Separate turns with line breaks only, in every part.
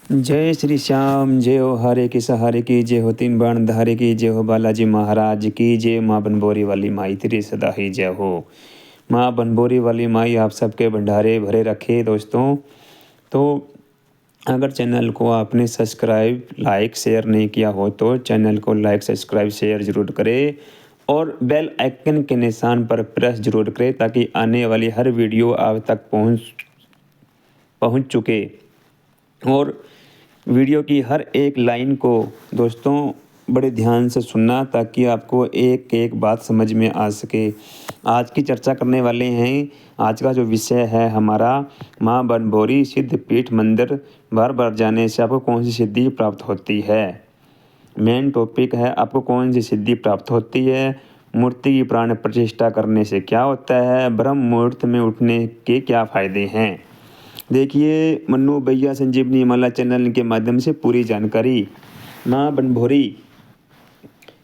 जय श्री श्याम, जय हो हरे के सहारे की, जय हो तीन बाण धारे की, जय हो बालाजी महाराज की, जय माँ बनबोरी वाली माई तेरी सदा ही जय हो। माँ बनबोरी वाली माई आप सबके भंडारे भरे रखे दोस्तों। तो अगर चैनल को आपने सब्सक्राइब लाइक शेयर नहीं किया हो तो चैनल को लाइक सब्सक्राइब शेयर ज़रूर करें और बेल आइकन के निशान पर प्रेस ज़रूर करें ताकि आने वाली हर वीडियो आप तक पहुंच चुके। और वीडियो की हर एक लाइन को दोस्तों बड़े ध्यान से सुनना ताकि आपको एक एक बात समझ में आ सके। आज की चर्चा करने वाले हैं, आज का जो विषय है हमारा माँ बनबोरी सिद्ध पीठ मंदिर बार बार जाने से आपको कौन सी सिद्धि प्राप्त होती है। मेन टॉपिक है आपको कौन सी सिद्धि प्राप्त होती है, मूर्ति की प्राण प्रतिष्ठा करने से क्या होता है, ब्रह्म मुहूर्त में उठने के क्या फ़ायदे हैं। देखिए मन्नू भैया संजीवनी हिमालय चैनल के माध्यम से पूरी जानकारी। माँ बनभोरी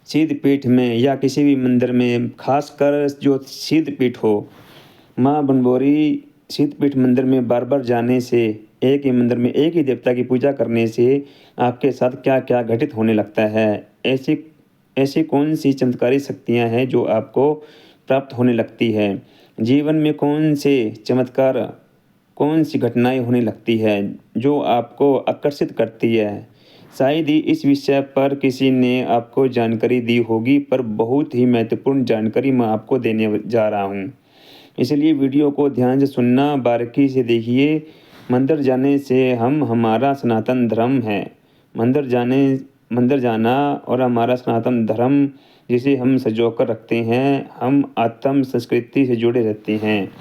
सिद्ध पीठ में या किसी भी मंदिर में, खासकर जो सिद्ध पीठ हो, माँ बनभोरी सिद्ध पीठ मंदिर में बार बार जाने से, एक ही मंदिर में एक ही देवता की पूजा करने से आपके साथ क्या क्या घटित होने लगता है। ऐसी ऐसी कौन सी चमत्कारी शक्तियाँ हैं जो आपको प्राप्त होने लगती है। जीवन में कौन से चमत्कार, कौन सी घटनाएं होने लगती है जो आपको आकर्षित करती है। शायद ही इस विषय पर किसी ने आपको जानकारी दी होगी, पर बहुत ही महत्वपूर्ण जानकारी मैं आपको देने जा रहा हूँ। इसलिए वीडियो को ध्यान से सुनना, बारीकी से देखिए। मंदिर जाने से हम, हमारा सनातन धर्म है। मंदिर जाना और हमारा सनातन धर्म जिसे हम सजो कर रखते हैं, हम आत्म संस्कृति से जुड़े रहते हैं।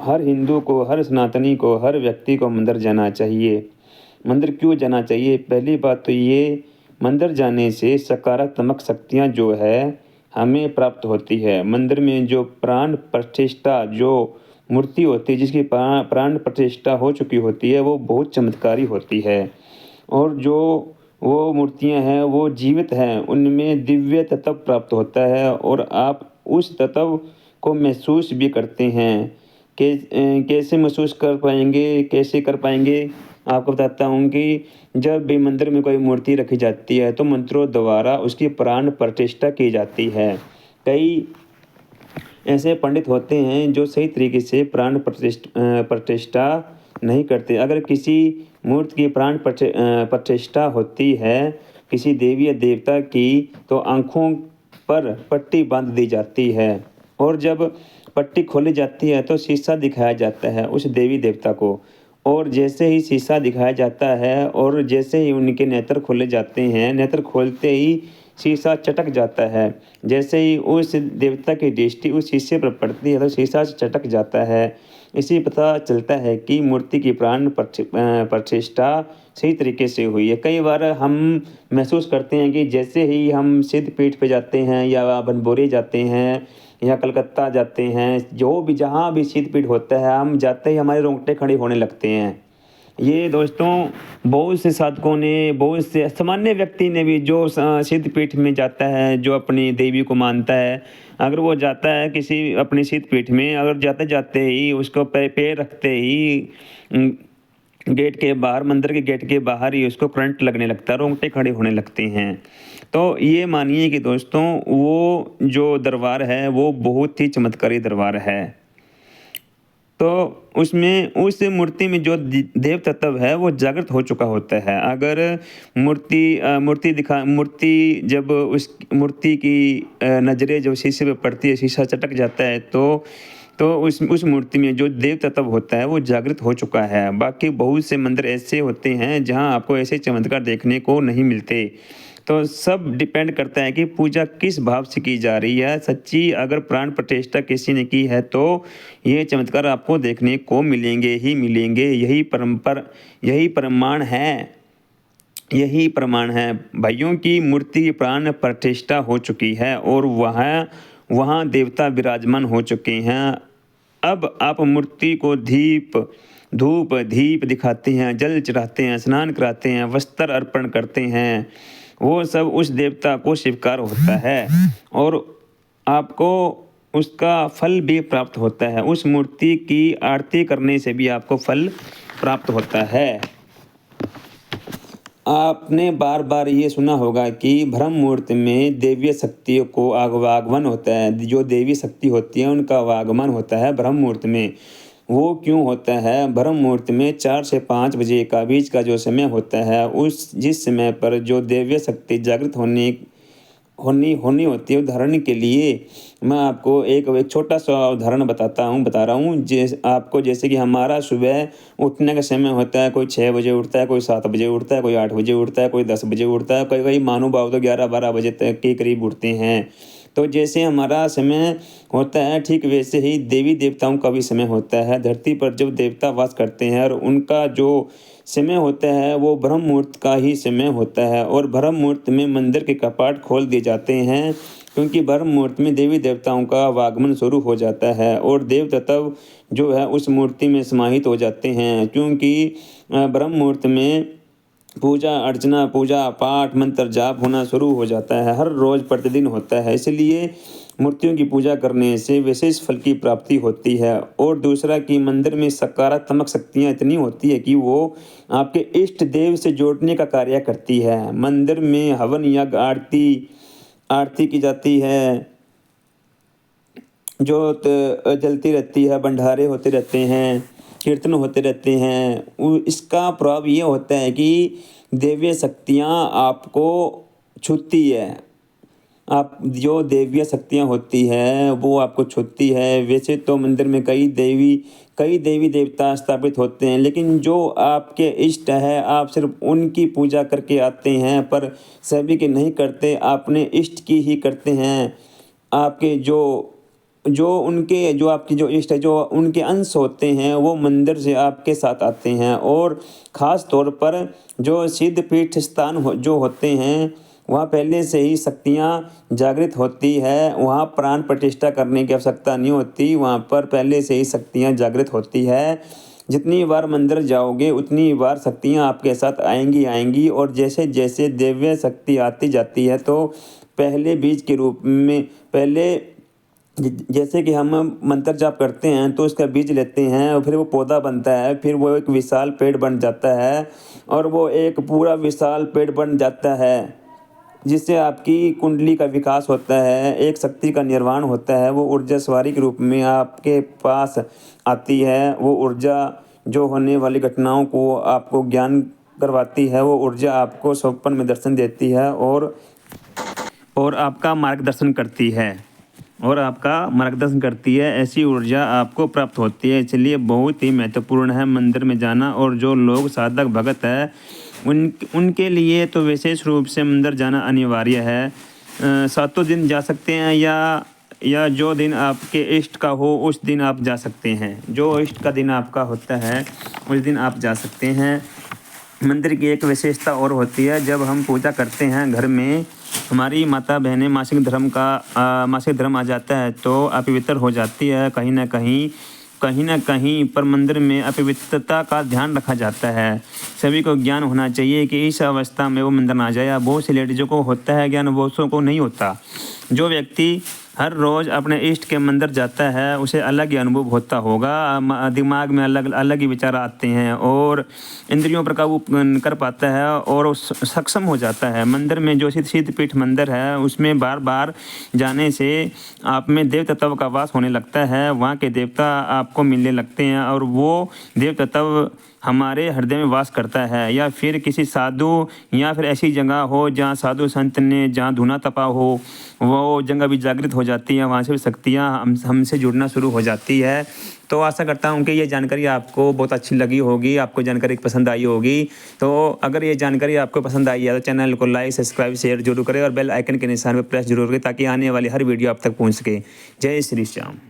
हर हिंदू को, हर सनातनी को, हर व्यक्ति को मंदिर जाना चाहिए। मंदिर क्यों जाना चाहिए? पहली बात तो ये, मंदिर जाने से सकारात्मक शक्तियाँ जो है हमें प्राप्त होती है। मंदिर में जो प्राण प्रतिष्ठा, जो मूर्ति होती है जिसकी प्राण प्रतिष्ठा हो चुकी होती है, वो बहुत चमत्कारी होती है। और जो वो मूर्तियाँ हैं वो जीवित हैं, उनमें दिव्य तत्व प्राप्त होता है और आप उस तत्व को महसूस भी करते हैं। कैसे महसूस कर पाएंगे, कैसे कर पाएंगे, आपको बताता हूँ कि जब भी मंदिर में कोई मूर्ति रखी जाती है तो मंत्रों द्वारा उसकी प्राण प्रतिष्ठा की जाती है। कई ऐसे पंडित होते हैं जो सही तरीके से प्राण प्रतिष्ठा नहीं करते। अगर किसी मूर्ति की प्राण प्रतिष्ठा होती है किसी देवी या देवता की, तो आँखों पर पट्टी बांध दी जाती है और जब पट्टी खोली जाती है तो शीशा दिखाया जाता है उस देवी देवता को। और जैसे ही शीशा दिखाया जाता है और जैसे ही उनके नेत्र खोले जाते हैं, नेत्र खोलते ही शीशा चटक जाता है। जैसे ही उस देवता की दृष्टि उस शीशे पर पड़ती है तो शीशा चटक जाता है। इसी पता चलता है कि मूर्ति की प्राण प्रतिष्ठा सही तरीके से हुई है। कई बार हम महसूस करते हैं कि जैसे ही हम सिद्ध पीठ पे जाते हैं या बनबोरी जाते हैं या कलकत्ता जाते हैं, जो भी जहाँ भी सिद्ध पीठ होता है, हम जाते ही हमारे रोंगटे खड़े होने लगते हैं। ये दोस्तों बहुत से साधकों ने, बहुत से सामान्य व्यक्ति ने भी, जो सिद्ध पीठ में जाता है, जो अपनी देवी को मानता है, अगर वो जाता है किसी अपनी सिद्ध पीठ में, अगर जाते जाते ही उसको पैर रखते ही गेट के बाहर, मंदिर के गेट के बाहर ही उसको करंट लगने लगता है, रोंगटे खड़े होने लगते हैं। तो ये मानिए कि दोस्तों वो जो दरबार है वो बहुत ही चमत्कारी दरबार है। तो उसमें, उस मूर्ति में जो देव तत्व है वो जागृत हो चुका होता है। अगर मूर्ति जब उस मूर्ति की नज़रें जब शीशे पे पड़ती है, शीशा चटक जाता है तो उस मूर्ति में जो देव तत्व होता है वो जागृत हो चुका है। बाकी बहुत से मंदिर ऐसे होते हैं जहां आपको ऐसे चमत्कार देखने को नहीं मिलते। तो सब डिपेंड करता है कि पूजा किस भाव से की जा रही है। सच्ची अगर प्राण प्रतिष्ठा किसी ने की है तो ये चमत्कार आपको देखने को मिलेंगे ही मिलेंगे। यही प्रमाण है भाइयों की मूर्ति की प्राण प्रतिष्ठा हो चुकी है और वहाँ देवता विराजमान हो चुके हैं। अब आप मूर्ति को धूप दीप दिखाते हैं, जल चढ़ाते हैं, स्नान कराते हैं, वस्त्र अर्पण करते हैं, वो सब उस देवता को स्वीकार होता है और आपको उसका फल भी प्राप्त होता है। उस मूर्ति की आरती करने से भी आपको फल प्राप्त होता है। आपने बार बार ये सुना होगा कि ब्रह्म मुहूर्त में देवीय शक्तियों को आगमन होता है। जो देवी शक्ति होती है उनका आगमन होता है ब्रह्म मुहूर्त में। वो क्यों होता है? ब्रह्म मुहूर्त में 4 से 5 बजे का बीच का जो समय होता है, उस जिस समय पर जो देवीय शक्ति जागृत होनी होनी होनी होती है, उदाहरण के लिए मैं आपको एक छोटा-सा उदाहरण बता रहा हूँ। आपको जैसे कि हमारा सुबह उठने का समय होता है, कोई 6 बजे उठता है, कोई 7 बजे उठता है, कोई 8 बजे उठता है, कोई 10 बजे उठता है, कई-कई महानुभाव तो 11-12 बजे तक के करीब उठते हैं। तो जैसे हमारा समय होता है, ठीक वैसे ही देवी-देवताओं का भी समय होता है। धरती पर जब देवता वास करते हैं और उनका जो समय होता है वो ब्रह्म मुहूर्त का ही समय होता है, और ब्रह्म मुहूर्त में मंदिर के कपाट खोल दिए जाते हैं, क्योंकि ब्रह्म मुहूर्त में देवी देवताओं का आगमन शुरू हो जाता है और देवता तब जो है उस मूर्ति में समाहित हो जाते हैं। क्योंकि ब्रह्म मुहूर्त में पूजा अर्चना, पूजा पाठ, मंत्र जाप होना शुरू हो जाता है, हर रोज़ प्रतिदिन होता है। इसलिए मूर्तियों की पूजा करने से विशेष फल की प्राप्ति होती है। और दूसरा कि मंदिर में सकारात्मक शक्तियाँ इतनी होती है कि वो आपके इष्ट देव से जोड़ने का कार्य करती है। मंदिर में हवन यज्ञ आरती आरती की जाती है, जोत जलती रहती है, भंडारे होते रहते हैं, कीर्तन होते रहते हैं। इसका प्रभाव ये होता है कि दैवीय शक्तियाँ आपको छूती है। आप जो दैवीय शक्तियाँ होती हैं वो आपको छूती है। वैसे तो मंदिर में कई देवी देवता स्थापित होते हैं, लेकिन जो आपके इष्ट है आप सिर्फ उनकी पूजा करके आते हैं, पर सभी की नहीं करते, अपने इष्ट की ही करते हैं। आपके जो जो आपकी जो इष्ट है, जो उनके अंश होते हैं, वो मंदिर से आपके साथ आते हैं। और ख़ास तौर पर जो सिद्ध पीठ स्थान जो होते हैं, वहाँ पहले से ही शक्तियाँ जागृत होती है, वहाँ प्राण प्रतिष्ठा करने की आवश्यकता नहीं होती, वहाँ पर पहले से ही शक्तियाँ जागृत होती है। जितनी बार मंदिर जाओगे उतनी बार शक्तियाँ आपके साथ आएँगी और जैसे-जैसे दिव्य शक्ति आती जाती है, तो पहले बीज के रूप में पहले जैसे कि हम मंत्र जाप करते हैं तो उसका बीज लेते हैं और फिर वो पौधा बनता है, फिर वो एक विशाल पेड़ बन जाता है और वो एक पूरा विशाल पेड़ बन जाता है, जिससे आपकी कुंडली का विकास होता है, एक शक्ति का निर्माण होता है। वो ऊर्जा सवारी के रूप में आपके पास आती है। वो ऊर्जा जो होने वाली घटनाओं को आपको ज्ञान करवाती है, वो ऊर्जा आपको स्वप्न में दर्शन देती है और आपका मार्गदर्शन करती है ऐसी ऊर्जा आपको प्राप्त होती है। इसलिए बहुत ही महत्वपूर्ण है मंदिर में जाना, और जो लोग साधक भगत है उनके लिए तो विशेष रूप से मंदिर जाना अनिवार्य है। सातों दिन जा सकते हैं या जो दिन आपके इष्ट का हो उस दिन आप जा सकते हैं। जो इष्ट का दिन आपका होता है उस दिन आप जा सकते हैं। मंदिर की एक विशेषता और होती है, जब हम पूजा करते हैं घर में, हमारी माता बहनें मासिक धर्म आ जाता है तो अपवित्र हो जाती है कहीं न कहीं पर मंदिर में अपवित्रता का ध्यान रखा जाता है। सभी को ज्ञान होना चाहिए कि इस अवस्था में वो मंदिर ना जाए। बहुत सी लेडीज़ों को होता है ज्ञान, बहुतों को नहीं होता। जो व्यक्ति हर रोज़ अपने इष्ट के मंदिर जाता है उसे अलग ही अनुभव होता होगा, दिमाग में अलग ही विचार आते हैं और इंद्रियों पर काबू कर पाता है और सक्षम हो जाता है। मंदिर में जो सिद्ध पीठ मंदिर है उसमें बार बार जाने से आप में देव तत्व का वास होने लगता है। वहाँ के देवता आपको मिलने लगते हैं और वो देव तत्व हमारे हृदय में वास करता है। या फिर किसी साधु या फिर ऐसी जगह हो जहाँ साधु संत ने जहाँ धूना तपा हो, वो जगह भी जागृत हो जाती है, वहाँ से भी शक्तियाँ हमसे जुड़ना शुरू हो जाती है। तो आशा करता हूँ कि ये जानकारी आपको बहुत अच्छी लगी होगी, आपको जानकारी पसंद आई होगी। तो अगर ये जानकारी आपको पसंद आई है तो चैनल को लाइक सब्सक्राइब शेयर जरूर करें और बेल आइकन के निशान पर प्रेस जरूर करें, ताकि आने वाली हर वीडियो आप तक पहुँच सके। जय श्री श्याम।